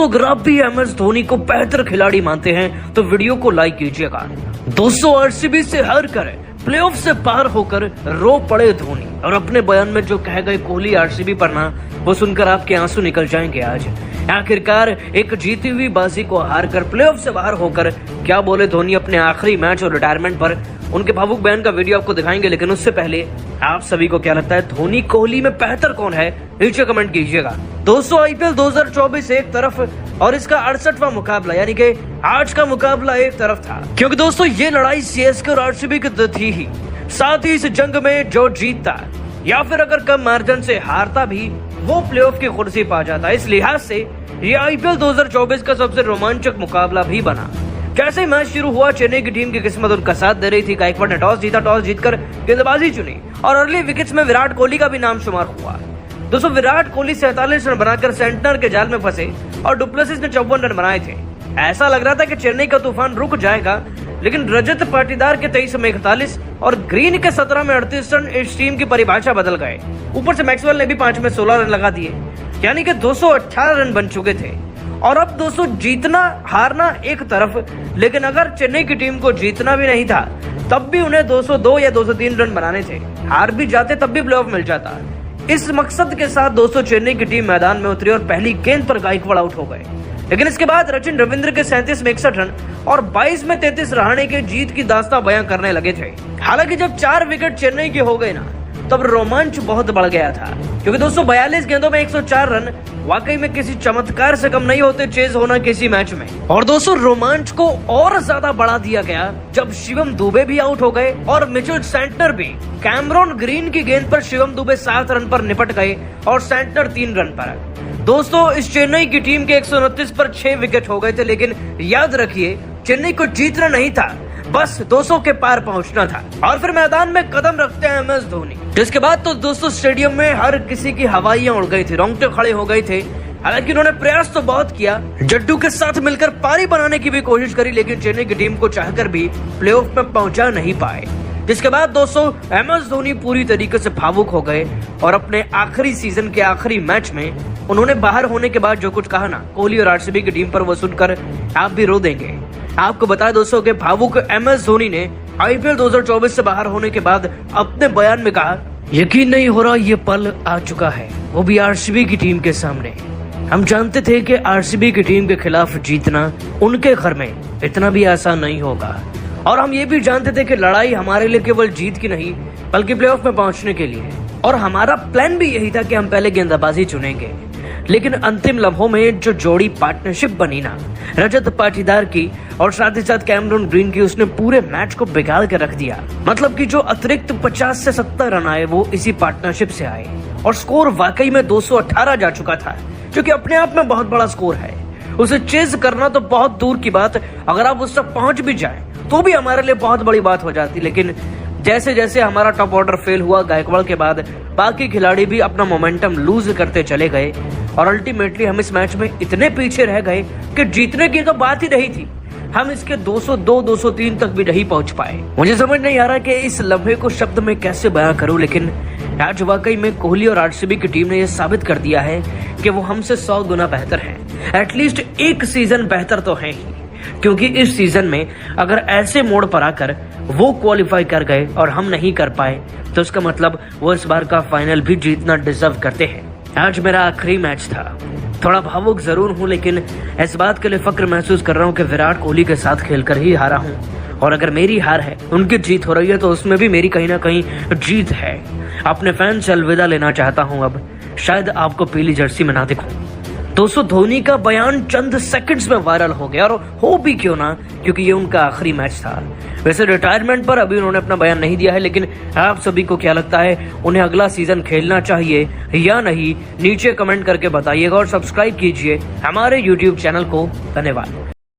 दोस्तों अगर आप भी MS धोनी को बेहतर खिलाड़ी मानते हैं तो वीडियो को लाइक कीजिएगा। दोस्तों RCB से हार कर प्लेऑफ से पार होकर रो पड़े धोनी और अपने बयान में जो कह गए कोहली RCB पर ना, वो सुनकर आपके आंसू निकल जाएंगे। आज आखिरकार एक जीती हुई बाजी को हार कर प्लेऑफ से बाहर होकर क्या बोले धोनी अपने आखिरी मैच और रिटायरमेंट पर, उनके भावुक बयान का वीडियो आपको दिखाएंगे। लेकिन उससे पहले आप सभी को क्या लगता है धोनी कोहली में बेहतर कौन है, नीचे कमेंट कीजिएगा। दोस्तों IPL 2024 एक तरफ और इसका 68वां मुकाबला यानी कि आज का मुकाबला एक तरफ था, क्योंकि दोस्तों ये लड़ाई CSK और RCB की थी ही। साथ ही इस जंग में जो जीतता या फिर अगर कम मार्जिन से हारता भी वो प्लेऑफ की कुर्सी पा जाता। इस लिहाज से ये IPL 2024 का सबसे रोमांचक मुकाबला भी बना। जैसे मैच शुरू हुआ चेन्नई की टीम की किस्मत उनका साथ दे रही थी। गायकवाड़ ने टॉस जीता, टॉस जीतकर गेंदबाजी चुनी और अर्ली विकेट्स में विराट कोहली का भी नाम शुमार हुआ। दोस्तों विराट कोहली 47 रन बनाकर सेंटनर के जाल में फंसे और डुप्लेसिस ने 54 रन बनाए थे। ऐसा लग रहा था कि चेन्नई का तूफान रुक जाएगा, लेकिन रजत पाटीदार के 23 में 41 और ग्रीन के 17 में 38 रन इस टीम की परिभाषा बदल गए। ऊपर से मैक्सवेल ने भी 5 में 16 रन लगा दिए, यानी कि 218 रन बन चुके थे। और अब दोस्तों जीतना हारना एक तरफ, लेकिन अगर चेन्नई की टीम को जीतना भी नहीं था तब भी उन्हें 202 या 203 रन बनाने थे। हार भी जाते तब भी प्लेऑफ मिल जाता। इस मकसद के साथ दोस्तों चेन्नई की टीम मैदान में उतरी और पहली गेंद पर गायकवाड़ आउट हो गए। लेकिन इसके बाद सचिन रविंद्र के 37 में 61 रन और 22 में 33 रहाणे के जीत की दास्तां बयां करने लगे थे। हालांकि जब 4 विकेट चेन्नई के हो गए ना, तब रोमांच बहुत बढ़ गया था, क्योंकि दोस्तों 42 गेंदों में 104 रन वाकई में किसी चमत्कार से कम नहीं होते चेज होना किसी मैच में। और दोस्तों रोमांच को और ज्यादा बढ़ा दिया गया जब शिवम दुबे भी आउट हो गए और मिचेल सेंटनर भी। कैमरॉन ग्रीन की गेंद पर शिवम दुबे 7 रन पर निपट गए और सेंटनर 3 रन पर। दोस्तों इस चेन्नई की टीम के 129 पर 6 विकेट हो गए थे, लेकिन याद रखिए चेन्नई को जीतना नहीं था, बस 200 के पार पहुंचना था। और फिर मैदान में कदम रखते हैं MS धोनी, जिसके बाद तो दोस्तों स्टेडियम में हर किसी की हवाइयां उड़ गई थी, रोंगटे खड़े हो गए थे। हालांकि उन्होंने प्रयास तो बहुत किया, जड्डू के साथ मिलकर पारी बनाने की भी कोशिश करी, लेकिन चेन्नई की टीम को चाहकर भी प्लेऑफ में पहुंचा नहीं पाए। जिसके बाद दोस्तों MS धोनी पूरी तरीके से भावुक हो गए और अपने आखिरी सीजन के आखिरी मैच में उन्होंने बाहर होने के बाद जो कुछ कहा ना कोहली और RCB की टीम पर, वो सुनकर आप भी रो देंगे। आपको बताया दोस्तों कि भावुक MS धोनी ने IPL 2024 से बाहर होने के बाद अपने बयान में कहा, यकीन नहीं हो रहा ये पल आ चुका है, वो भी RCB की टीम के सामने। हम जानते थे कि RCB की टीम के खिलाफ जीतना उनके घर में इतना भी आसान नहीं होगा, और हम ये भी जानते थे कि लड़ाई हमारे लिए केवल जीत की नहीं बल्कि प्लेऑफ में पहुंचने के लिए। और हमारा प्लान भी यही था कि हम पहले गेंदबाजी चुनेंगे, लेकिन अंतिम लम्हों में जो जोड़ी पार्टनरशिप बनी ना रजत पाटीदार की और साथ ही साथ कैमरॉन ग्रीन की, उसने पूरे मैच को बिगाड़ के रख दिया। मतलब कि जो अतिरिक्त 50 से 70 रन आए वो इसी पार्टनरशिप से आए और स्कोर वाकई में 218 जा चुका था, जो कि अपने आप में बहुत बड़ा स्कोर है। उसे चेज करना तो बहुत दूर की बात, अगर आप उस तक पहुंच भी जाए तो भी हमारे लिए बहुत बड़ी बात हो जाती। लेकिन जैसे जैसे हमारा टॉप ऑर्डर फेल हुआ गायकवाड़ के बाद, बाकी खिलाड़ी भी अपना मोमेंटम लूज करते चले गए और अल्टीमेटली हम इस मैच में इतने पीछे रह गए कि जीतने की तो बात ही नहीं थी। हम इसके 202, 203 तक भी नहीं पहुंच पाए। मुझे समझ नहीं आ रहा कि इस लम्हे को शब्द में कैसे बयां करूं, लेकिन आज वाकई में कोहली और RCB की टीम ने यह साबित कर दिया है कि वो हमसे 100 गुना बेहतर है। एटलीस्ट एक सीजन बेहतर तो है ही, क्योंकि इस सीजन में अगर ऐसे मोड़ पर आकर वो क्वालिफाई कर गए और हम नहीं कर पाए, तो इसका मतलब वो इस बार का फाइनल भी जीतना डिजर्व करते हैं। आज मेरा आखिरी मैच था, थोड़ा भावुक जरूर हूँ, लेकिन इस बात के लिए फक्र महसूस कर रहा हूँ कि विराट कोहली के साथ खेलकर ही हारा हूँ। और अगर मेरी हार है, उनकी जीत हो रही है, तो उसमें भी मेरी कहीं ना कहीं जीत है। अपने फैन से अलविदा लेना चाहता हूँ, अब शायद आपको पीली जर्सी में ना दिखूं। दोस्तों धोनी का बयान चंद सेकंड्स में वायरल हो गया, और हो भी क्यों ना, क्योंकि ये उनका आखिरी मैच था। वैसे रिटायरमेंट पर अभी उन्होंने अपना बयान नहीं दिया है, लेकिन आप सभी को क्या लगता है, उन्हें अगला सीजन खेलना चाहिए या नहीं, नीचे कमेंट करके बताइएगा और सब्सक्राइब कीजिए हमारे YouTube चैनल को। धन्यवाद।